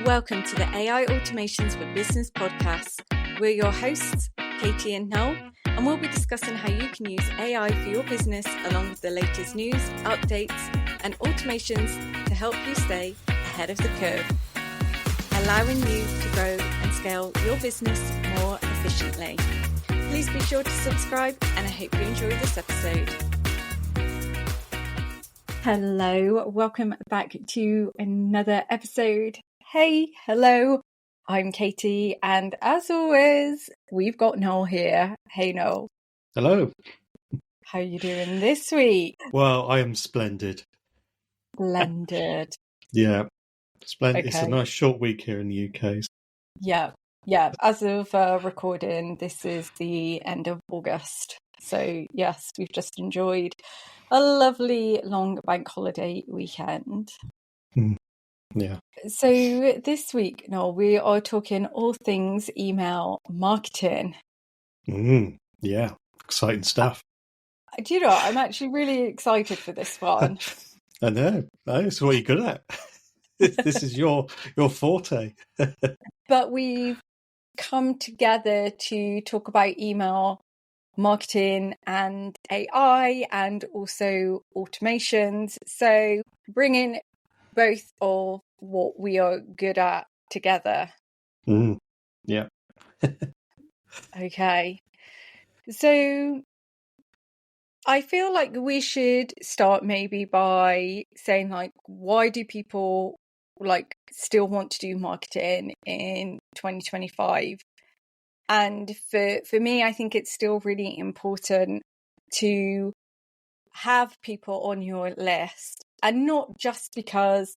Welcome to the AI Automations for Business podcast. We're your hosts, Katie and Noel, and we'll be discussing how you can use AI for your business along with the latest news, updates, and automations to help you stay ahead of the curve, allowing you to grow and scale your business more efficiently. Please be sure to subscribe, and I hope you enjoy this episode. Hello, welcome back to another episode. Hey, hello, I'm Katie, and as always, we've got Noel here. Hey, Noel. Hello. How are you doing this week? Well, I am splendid. Splendid. Yeah, splendid. Okay. It's a nice short week here in the UK. Yeah. As of recording, this is the end of August. So, yes, we've just enjoyed a lovely long bank holiday weekend. Yeah. So this week, Noel, we are talking all things email marketing. Yeah, exciting stuff. Do you know, I'm actually really excited for this one. I know. That's what you're good at. This is your forte. But we've come together to talk about email marketing and AI and also automations. So bringing both of what we are good at together. Yeah. Okay. So I feel like we should start maybe by saying, like, why do people still want to do marketing in 2025? And for me, I think it's still really important to have people on your list, and not just because,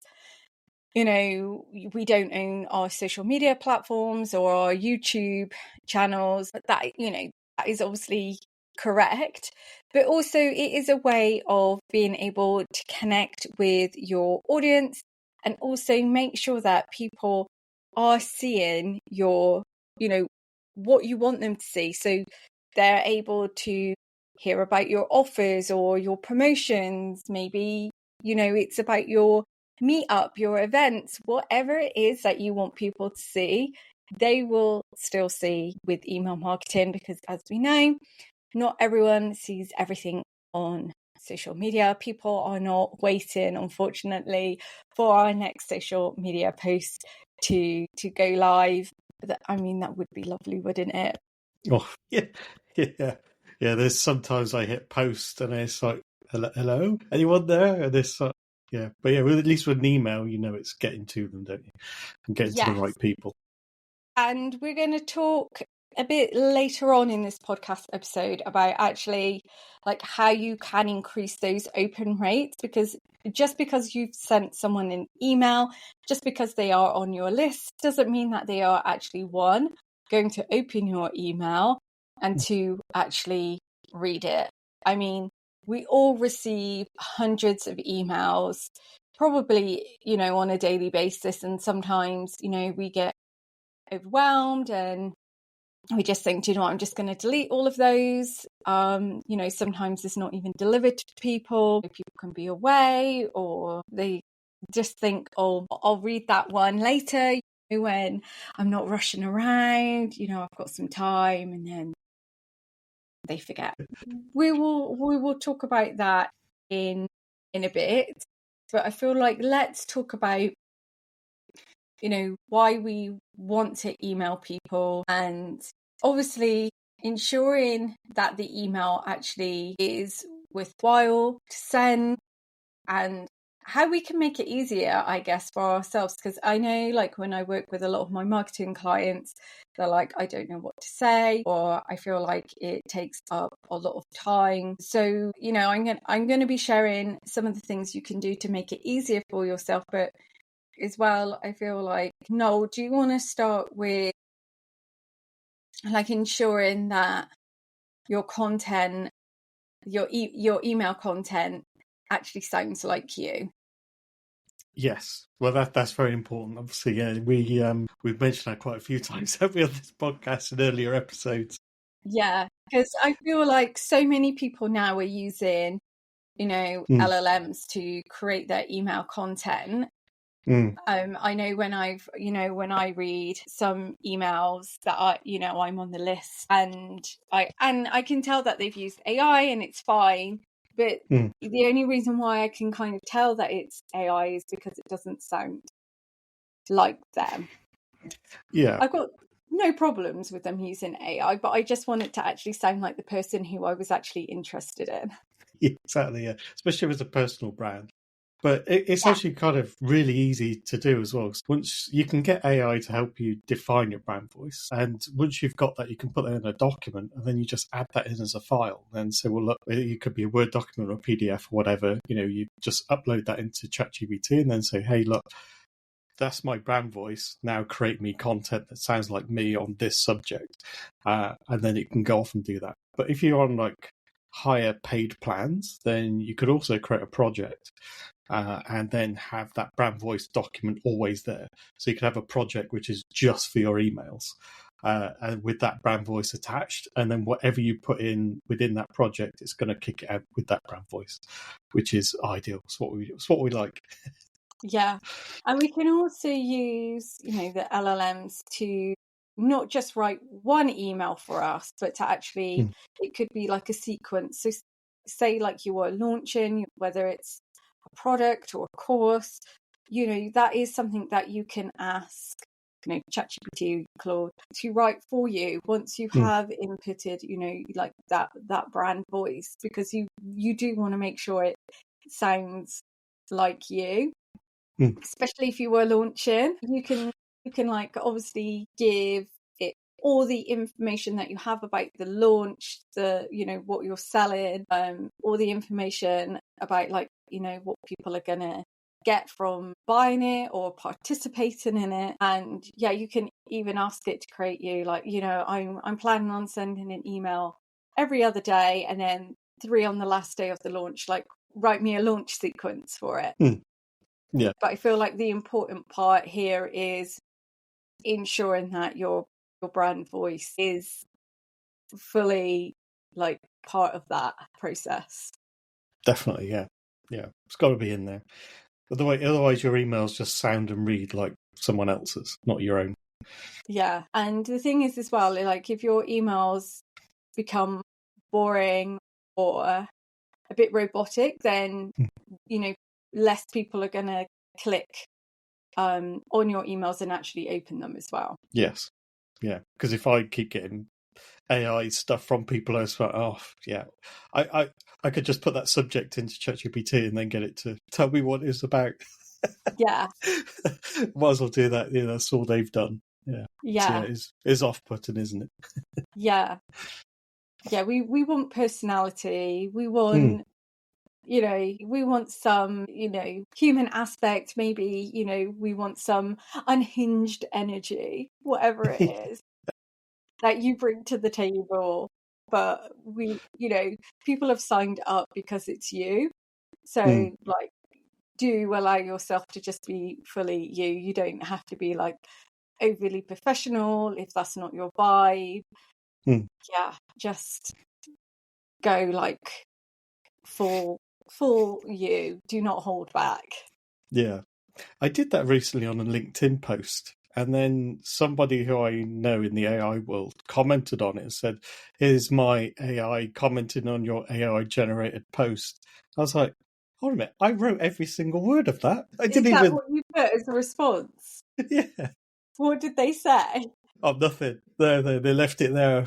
you know, we don't own our social media platforms or our YouTube channels. That, you know, that is obviously correct, but also it is a way of being able to connect with your audience and also make sure that people are seeing your, you know, what you want them to see. So they're able to hear about your offers or your promotions. Maybe, you know, it's about your meetup, your events, whatever it is that you want people to see, they will still see with email marketing, because as we know, not everyone sees everything on social media. People are not waiting, unfortunately, for our next social media post to go live. I mean, that would be lovely, wouldn't it? Oh, yeah. There's sometimes I hit post and it's like, hello, anyone there? And it's like, yeah. But yeah, well, at least with an email, you know it's getting to them, don't you? And getting to the right people. And we're going to talk a bit later on in this podcast episode about actually like how you can increase those open rates, because just because you've sent someone an email, just because they are on your list, doesn't mean that they are actually going to open your email and to actually read it. I mean, we all receive hundreds of emails, probably, you know, on a daily basis. And sometimes, you know, we get overwhelmed and we just think, do you know what, I'm just going to delete all of those. You know, sometimes it's not even delivered to people. People can be away, or they just think, oh, I'll read that one later when I'm not rushing around, you know, I've got some time, and then they forget. We will talk about that in a bit, but I feel like let's talk about, you know, why we want to email people, and obviously ensuring that the email actually is worthwhile to send, and how we can make it easier, I guess, for ourselves. Because I know, like, when I work with a lot of my marketing clients, they're like, I don't know what to say, or I feel like it takes up a lot of time. So, you know, I'm going to be sharing some of the things you can do to make it easier for yourself, but as well, I feel like, Noel, do you want to start with like ensuring that your content, your email content actually sounds like you? Yes, well, that's very important. Obviously, yeah, we've mentioned that quite a few times, haven't we, on this podcast in earlier episodes? Yeah, because I feel like so many people now are using, you know, LLMs to create their email content, Mm, I know when when I read some emails that I'm on the list, and I can tell that they've used AI and it's fine, but mm. the only reason why I can kind of tell that it's AI is because it doesn't sound like them. Yeah. I've got no problems with them using AI, but I just want it to actually sound like the person who I was actually interested in. Exactly, yeah. Especially if it's a personal brand. But it's Yeah. actually kind of really easy to do as well. Once you can get AI to help you define your brand voice, and once you've got that, you can put that in a document, and then you just add that in as a file. And say, well, look, it could be a Word document or a PDF or whatever. You just upload that into ChatGPT, and then say, hey, look, that's my brand voice. Now create me content that sounds like me on this subject, and then it can go off and do that. But if you're on like higher paid plans, then you could also create a project, and then have that brand voice document always there. So you could have a project which is just for your emails, and with that brand voice attached, and then whatever you put in within that project, it's going to kick it out with that brand voice, which is ideal. It's what we like. Yeah. And we can also use, the LLMs to not just write one email for us, but to actually, Mm, it could be like a sequence. So say like you are launching, whether it's a product or a course, that is something that you can ask, ChatGPT, Claude, to write for you once you mm, have inputted, like that brand voice, because you do want to make sure it sounds like you, mm, especially if you were launching. You can like obviously give it all the information that you have about the launch, the what you're selling, all the information about like what people are gonna get from buying it or participating in it. And yeah, you can even ask it to create you like, I'm planning on sending an email every other day, and then 3 on the last day of the launch, like write me a launch sequence for it. mm. Yeah, But I feel like the important part here is ensuring that your brand voice is fully like part of that process. definitely. Yeah, yeah. It's got to be in there. Otherwise, your emails just sound and read like someone else's, not your own. Yeah. And the thing is as well, like if your emails become boring or a bit robotic, then Mm. less people are gonna click on your emails and actually open them as well. Yes, yeah. Because if I keep getting AI stuff from people, I was like, oh, yeah, I, I, I could just put that subject into ChatGPT and then get it to tell me what it's about. Yeah. Might as well do that. Yeah, that's all they've done. Yeah. So yeah, Yeah. it's off-putting, isn't it? Yeah. Yeah. We want personality. We Mm, want we want some, human aspect, maybe, we want some unhinged energy, whatever it is that you bring to the table. But people have signed up because it's you. mm, So, like, do allow yourself to just be fully you. You don't have to be like overly professional if that's not your vibe. mm. Yeah, just go like full you. Do not hold back. Yeah. I did that recently on a LinkedIn post, and then somebody who I know in the AI world commented on it and said, "Here's my AI commenting on your AI generated post." I was like, "Hold a minute! I wrote every single word of that. I Is didn't that even." what you put as a response? Yeah. What did they say? Oh, nothing. They left it there.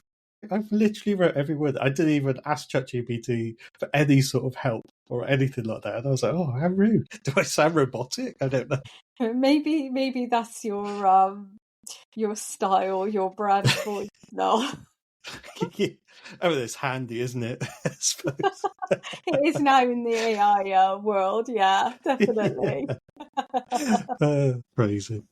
I've literally wrote every word. I didn't even ask ChatGPT for any sort of help or anything like that. And I was like, "Oh, how rude! Do I sound robotic? I don't know." Maybe that's your style, your brand voice now. I mean, it's handy, isn't it? I suppose. It is now in the AI world. Yeah, definitely. Yeah. Crazy.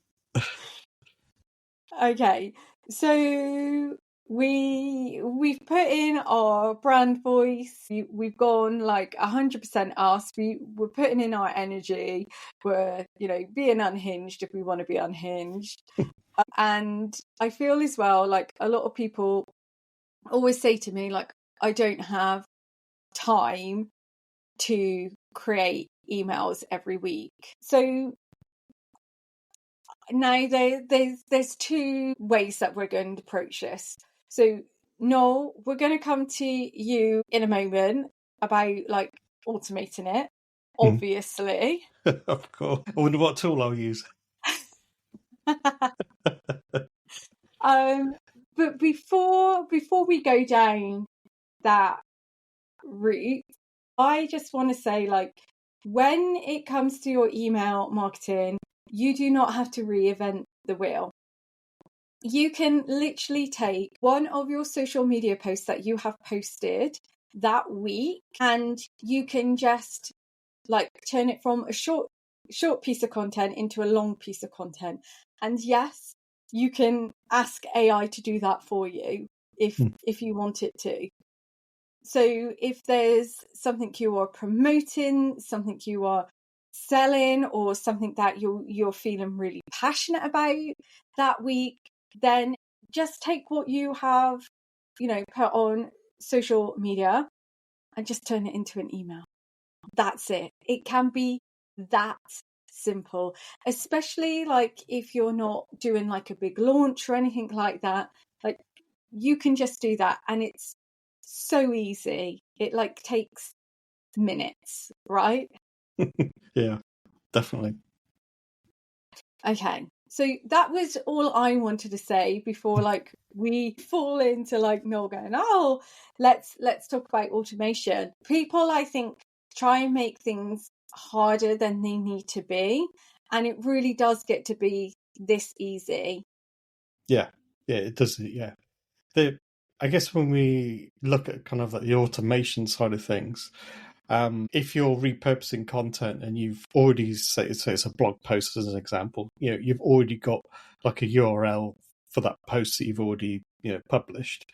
Okay, so we've put in our brand voice. We've gone like 100% us. We're putting in our energy. We're being unhinged if we want to be unhinged. And I feel as well like a lot of people always say to me like, I don't have time to create emails every week. So Now there's two ways that we're going to approach this. So Noel, we're going to come to you in a moment about like automating it, obviously. Of course. I wonder what tool I'll use. But before we go down that route, I just want to say, like, when it comes to your email marketing, you do not have to reinvent the wheel. You can literally take one of your social media posts that you have posted that week, and you can just like turn it from a short piece of content into a long piece of content. And yes, you can ask AI to do that for you if you want it to. So if there's something you are promoting, something you are selling, or something that you're feeling really passionate about that week, then just take what you have, put on social media and just turn it into an email. That's it. It can be that simple, especially like if you're not doing like a big launch or anything like that. Like, you can just do that, and it's so easy. It like takes minutes, right? Yeah, definitely. Okay. So that was all I wanted to say before like we fall into like Noel going, oh, let's talk about automation. People, I think, try and make things harder than they need to be, and it really does get to be this easy. Yeah, it does. Yeah. I guess when we look at kind of like the automation side of things, if you're repurposing content and you've already say it's a blog post as an example, you've already got like a URL for that post that you've already published.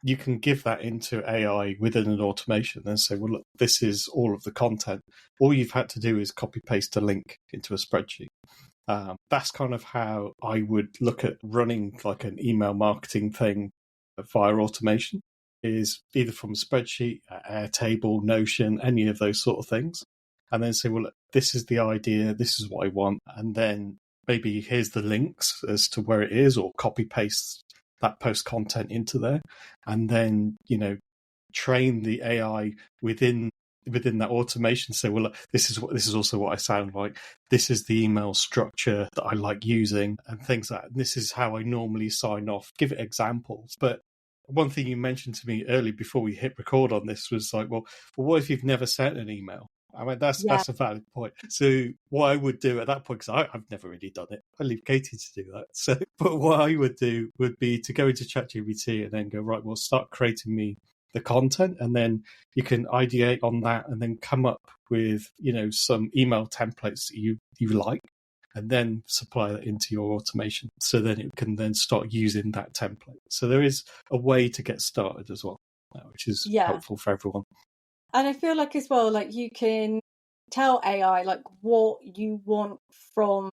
You can give that into AI within an automation and say, well, look, this is all of the content. All you've had to do is copy paste a link into a spreadsheet. That's kind of how I would look at running like an email marketing thing via automation, is either from a spreadsheet, Airtable, Notion, any of those sort of things. And then say, well, look, this is the idea, this is what I want. And then maybe here's the links as to where it is, or copy paste that post content into there. And then, train the AI within that automation. Say, well, look, this is also what I sound like. This is the email structure that I like using, and things like that. And this is how I normally sign off. Give it examples. But one thing you mentioned to me early before we hit record on this was like, well, what if you've never sent an email? I mean, that's a valid point. So what I would do at that point, because I've never really done it, I leave Katie to do that. So, but what I would do would be to go into ChatGPT and then go, right, well, start creating me the content, and then you can ideate on that and then come up with some email templates that you like, and then supply that into your automation, so then it can then start using that template. So there is a way to get started as well, which is helpful for everyone. And I feel like as well, like you can tell AI like what you want from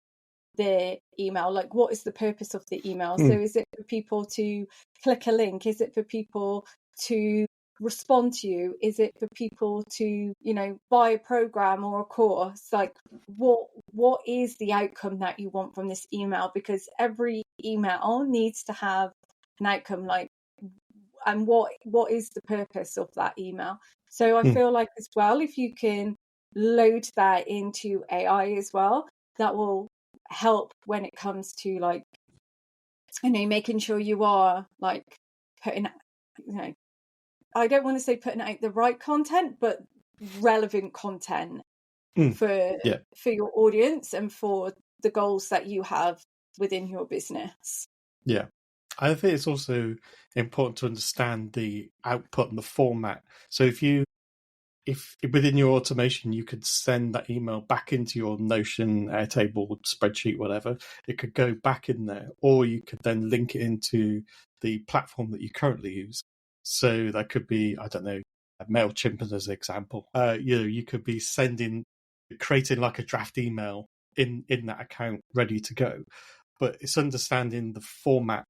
the email, like what is the purpose of the email. So is it for people to click a link? Is it for people to respond to you? Is it for people to buy a program or a course? Like what is the outcome that you want from this email? Because every email needs to have an outcome, like, and what is the purpose of that email. So I feel like as well, if you can load that into AI as well, that will help when it comes to like making sure you are like putting I don't want to say putting out the right content, but relevant content for your audience and for the goals that you have within your business. Yeah. I think it's also important to understand the output and the format. So if within your automation you could send that email back into your Notion, Airtable, spreadsheet, whatever, it could go back in there, or you could then link it into the platform that you currently use. So that could be, I don't know, MailChimp as an example. You could be creating like a draft email in that account ready to go. But it's understanding the format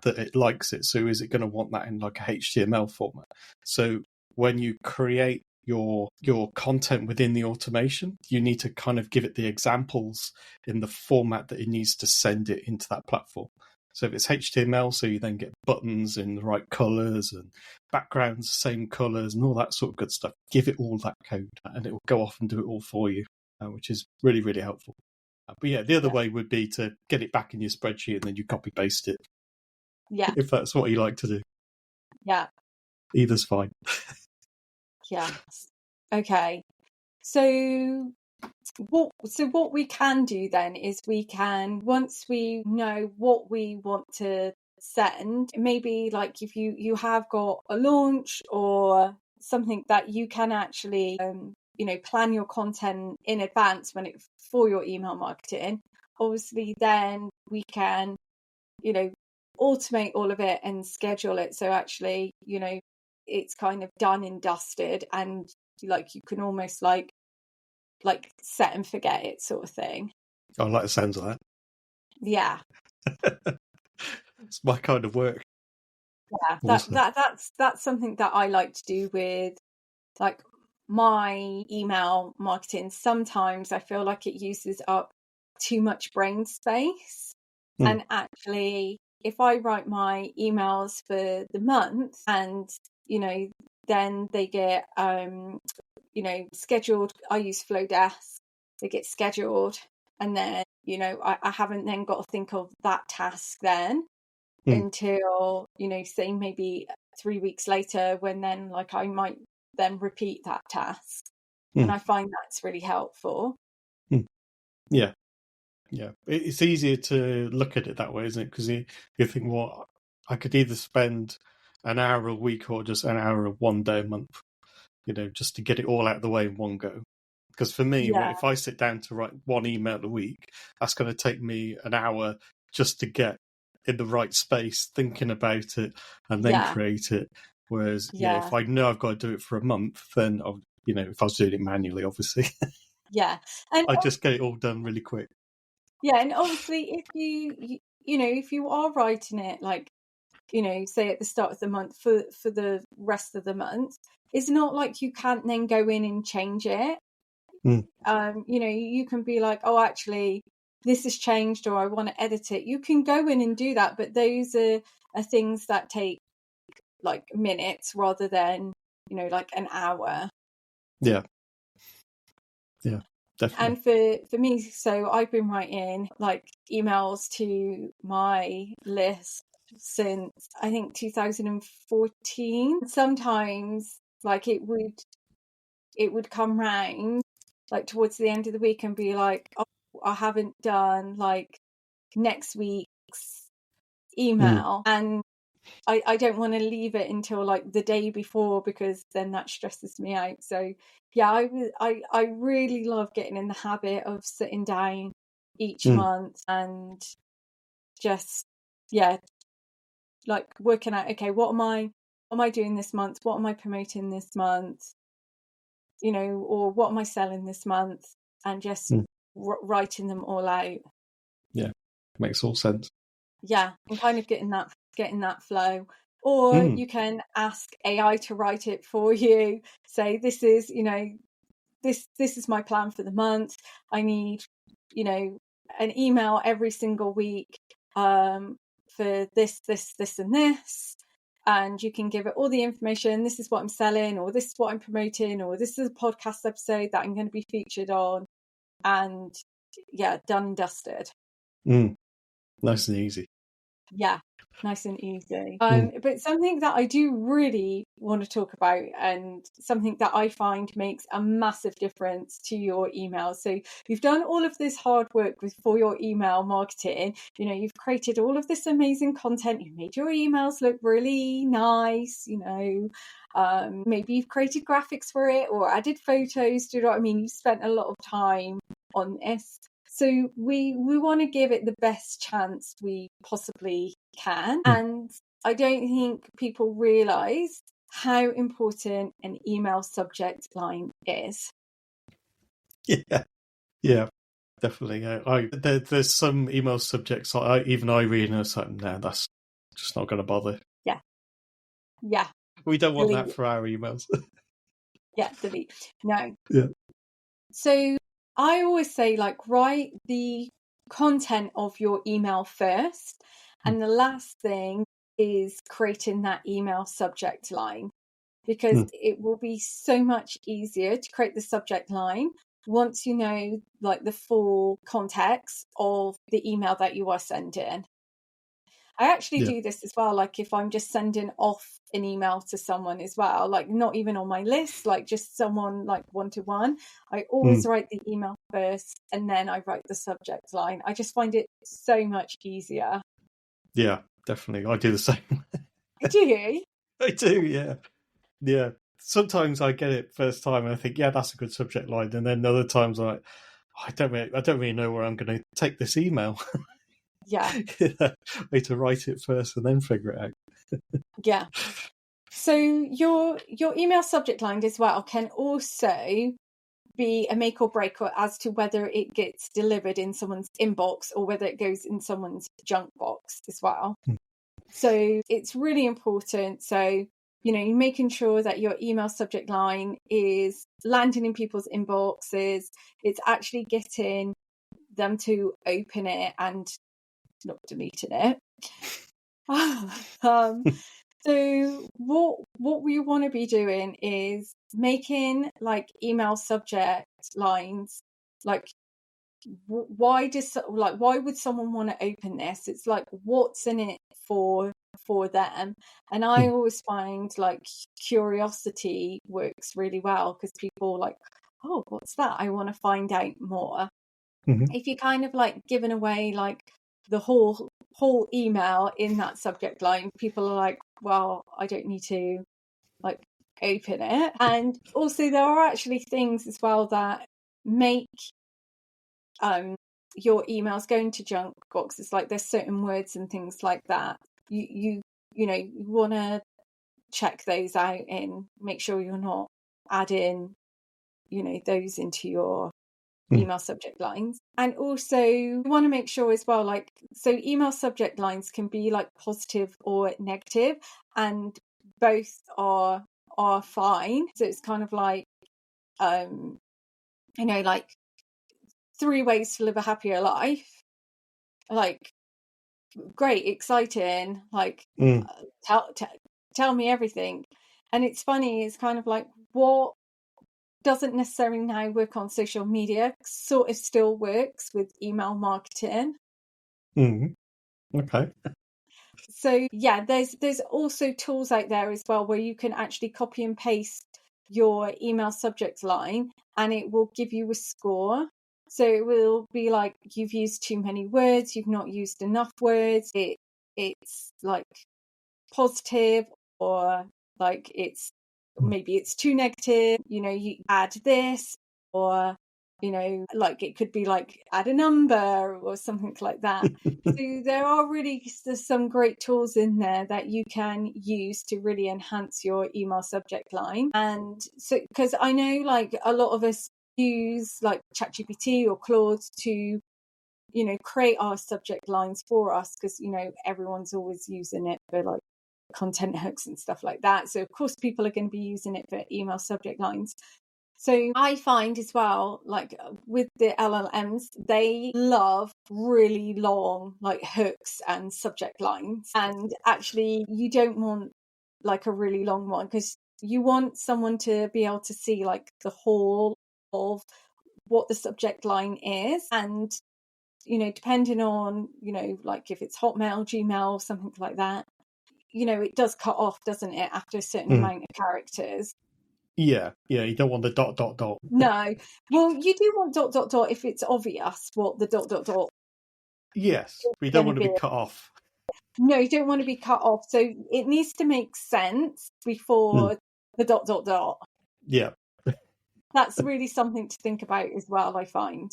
that it likes it. So is it going to want that in like a HTML format? So when you create your content within the automation, you need to kind of give it the examples in the format that it needs to send it into that platform. So if it's HTML, so you then get buttons in the right colors and backgrounds, same colors and all that sort of good stuff. Give it all that code and it will go off and do it all for you, which is really, really helpful. But yeah, the other way would be to get it back in your spreadsheet and then you copy paste it. Yeah. If that's what you like to do. Yeah. Either's fine. Yes. Okay. So what we can do then is we can, once we know what we want to send, maybe like if you have got a launch or something that you can actually plan your content in advance for your email marketing, obviously then we can automate all of it and schedule it so actually it's kind of done and dusted, and like you can almost like set and forget it sort of thing. I like the sounds of that. Yeah. It's my kind of work. Yeah. Awesome. That's something that I like to do with like my email marketing. Sometimes I feel like it uses up too much brain space. And actually, if I write my emails for the month and then they get scheduled, I use Flowdesk, they get scheduled, and then I haven't then got to think of that task then until say maybe 3 weeks later, when then like I might then repeat that task. And I find that's really helpful. Yeah it's easier to look at it that way, isn't it? Because you think, well, I could either spend an hour a week or just an hour of one day a month, just to get it all out of the way in one go. Because for me, if I sit down to write one email a week, that's going to take me an hour just to get in the right space, thinking about it, and then create it. Whereas, if I know I've got to do it for a month, then if I was doing it manually, obviously, and I just get it all done really quick. Yeah, and obviously, if if you are writing it like say at the start of the month for the rest of the month, it's not like you can't then go in and change it. You can be like, oh, actually, this has changed, or I want to edit it. You can go in and do that, but those are things that take like minutes rather than like an hour. Yeah definitely. And for me, so I've been writing like emails to my list since I think 2014. Sometimes like it would come round like towards the end of the week and be like, oh, I haven't done like next week's email, and I don't want to leave it until like the day before, because then that stresses me out. So yeah, I really love getting in the habit of sitting down each month and just like working out, okay, what am I doing this month? What am I promoting this month? Or what am I selling this month? And just writing them all out. Yeah, makes all sense. Yeah, and kind of getting that flow. Or you can ask AI to write it for you. Say, this is, this is my plan for the month. I need, an email every single week for this, and this. And you can give it all the information. This is what I'm selling, or this is what I'm promoting, or this is a podcast episode that I'm going to be featured on. And yeah, done and dusted. Nice and easy. Yeah, nice and easy. But something that I do really want to talk about, and something that I find makes a massive difference to your email. So you've done all of this hard work for your email marketing. You've created all of this amazing content. You've made your emails look really nice. Maybe you've created graphics for it or added photos. Do you know what I mean? You've spent a lot of time on this. So we want to give it the best chance we possibly can. And I don't think people realise how important an email subject line is. Yeah, definitely. There's some email subjects I read and it's like, no, that's just not going to bother. Yeah. We don't want that for our emails. Yeah, delete. No. Yeah. So I always say, like, write the content of your email first, and the last thing is creating that email subject line, because it will be so much easier to create the subject line once you know, like, the full context of the email that you are sending. I actually Yeah. do this as well, like if I'm just sending off an email to someone as well, like not even on my list, like just someone like one-to-one, I always write the email first and then I write the subject line. I just find it so much easier. Yeah, definitely. I do the same. Do you? I do, yeah. Yeah. Sometimes I get it first time and I think, yeah, that's a good subject line. And then other times I'm like, I don't really know where I'm going to take this email. Yeah. I need to write it first and then figure it out. Yeah. So your email subject line as well can also be a make or break as to whether it gets delivered in someone's inbox or whether it goes in someone's junk box as well. So it's really important. So, you know, you're making sure that your email subject line is landing in people's inboxes. It's actually getting them to open it and not deleting it. So what we want to be doing is making like email subject lines like why would someone want to open this? It's like, what's in it for them? And I always find like curiosity works really well, because people like, oh, what's that? I want to find out more. If you're kind of like giving away like the whole email in that subject line, people are like, well, I don't need to like open it. And also there are actually things as well that make your emails going to junk boxes. Like there's certain words and things like that you know, you want to check those out and make sure you're not adding, you know, those into your email subject lines. And also you want to make sure as well, like, so email subject lines can be like positive or negative, and both are fine. So it's kind of like you know, like 3 ways to live a happier life, like great, exciting, like tell me everything. And it's funny, it's kind of like what doesn't necessarily now work on social media sort of still works with email marketing. Okay. So yeah, there's also tools out there as well where you can actually copy and paste your email subject line and it will give you a score. So it will be like, you've used too many words, you've not used enough words, it's like positive, or like maybe it's too negative, you know, you add this, or you know, like it could be like add a number or something like that. So there are really, there's some great tools in there that you can use to really enhance your email subject line. And so, because I know like a lot of us use like ChatGPT or Claude to, you know, create our subject lines for us, because you know everyone's always using it for like content hooks and stuff like that. So of course people are going to be using it for email subject lines. So I find as well, like with the LLMs, they love really long like hooks and subject lines. And actually you don't want like a really long one, because you want someone to be able to see like the whole of what the subject line is. And you know, depending on, you know, like if it's Hotmail, Gmail, something like that, you know, it does cut off, doesn't it, after a certain amount of characters. Yeah, you don't want the dot dot dot. No. Well, you do want dot dot dot if it's obvious what the dot dot dot Yes, is we don't going to want to be. be cut off. No, you don't want to be cut off. So it needs to make sense before the dot dot dot. Yeah. That's really something to think about as well, I find.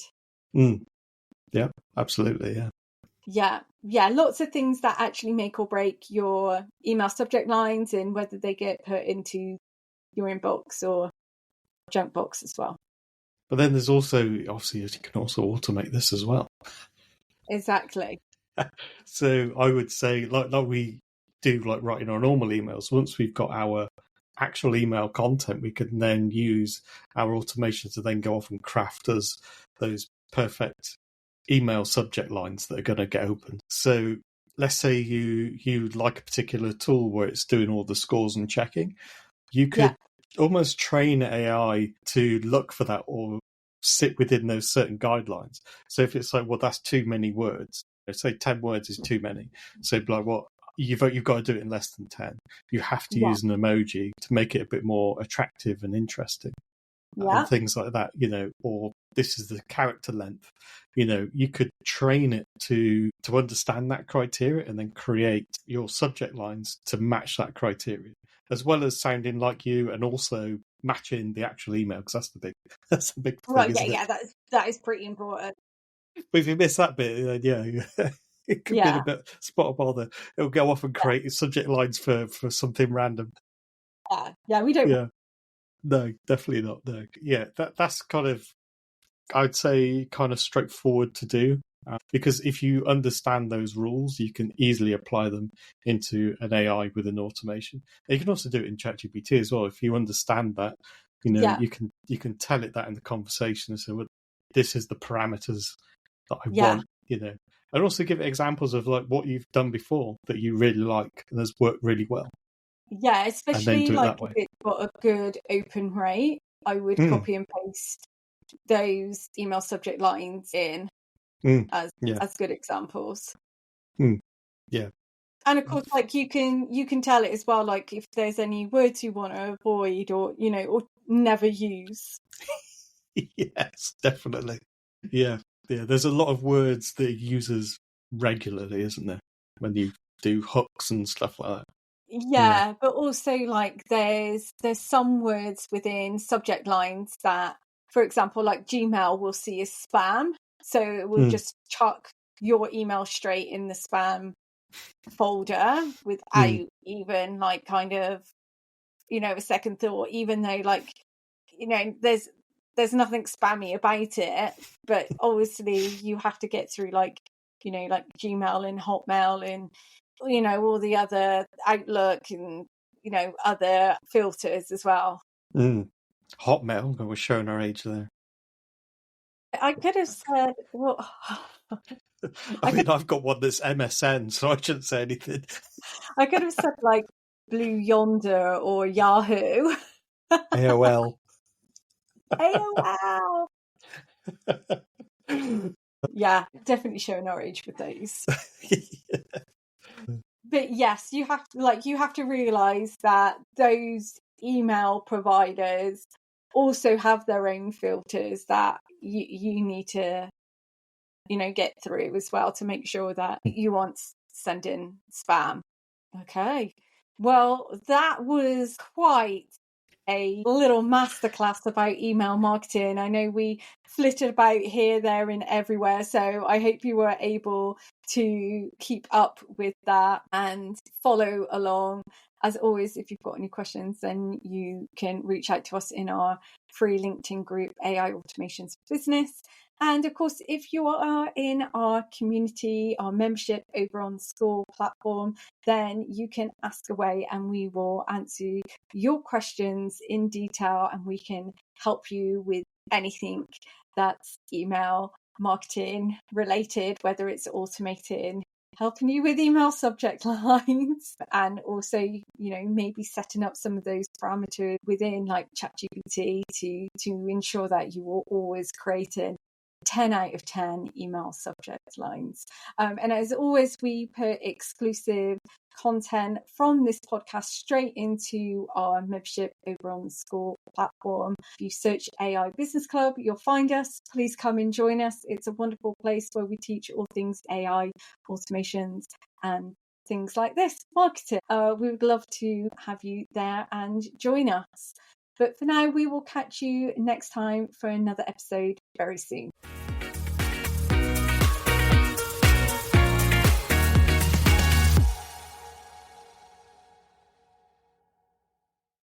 Yeah, absolutely, yeah. Yeah, lots of things that actually make or break your email subject lines and whether they get put into your inbox or junk box as well. But then there's also, obviously, you can also automate this as well. Exactly. So I would say, like we do, like writing our normal emails, once we've got our actual email content, we can then use our automation to then go off and craft us those perfect email subject lines that are going to get open. So let's say you like a particular tool where it's doing all the scores and checking. You could almost train AI to look for that or sit within those certain guidelines. So if it's like, well, that's too many words, say 10 words is too many. So like, well, you've got to do it in less than 10. You have to use an emoji to make it a bit more attractive and interesting. And things like that, or this is the character length. You could train it to understand that criteria and then create your subject lines to match that criteria, as well as sounding like you and also matching the actual email, because that's the big thing. Right, that is pretty important. But if you miss that bit, then it could be a bit spot of bother. It'll go off and create subject lines for something random. We don't. Yeah, no, definitely not. No, yeah, that's kind of, I'd say, kind of straightforward to do, because if you understand those rules, you can easily apply them into an AI with an automation. And you can also do it in ChatGPT as well. If you understand that, you can tell it that in the conversation. So, well, this is the parameters that I want, and also give it examples of like what you've done before that you really like and has worked really well. Yeah, especially like if it's got a good open rate, I would copy and paste those email subject lines in as good examples. Yeah. And of course, like you can tell it as well, like if there's any words you want to avoid or or never use. Yes, definitely. Yeah. There's a lot of words that it uses regularly, isn't there? When you do hooks and stuff like that. Yeah, but also like there's some words within subject lines that, for example, like Gmail will see as spam, so it will just chuck your email straight in the spam folder without even like kind of a second thought, even though like there's nothing spammy about it, but obviously you have to get through like like Gmail and Hotmail and all the other Outlook and other filters as well. Hotmail, we're showing our age there. I could have said, well, I've got one that's MSN, so I shouldn't say anything. I could have said like Blue Yonder or Yahoo. AOL. AOL. Yeah, definitely showing our age with those. But yes, you have to realize that those email providers also have their own filters that you need to get through as well to make sure that you aren't sending spam. Okay, well, that was quite a little masterclass about email marketing. I know we flitted about here, there, and everywhere, so I hope you were able to keep up with that and follow along. As always, if you've got any questions, then you can reach out to us in our free LinkedIn group, AI Automations for Business. And of course, if you are in our community, our membership over on the School platform, then you can ask away and we will answer your questions in detail and we can help you with anything that's email marketing related, whether it's automating, helping you with email subject lines, and also, maybe setting up some of those parameters within like ChatGPT to ensure that you are always creating 10 out of 10 email subject lines. And as always, we put exclusive content from this podcast straight into our membership over on the School platform. If you search AI Business Club, you'll find us. Please come and join us. It's a wonderful place where we teach all things AI, automations, and things like this, marketing. We would love to have you there and join us. But for now, we will catch you next time for another episode very soon.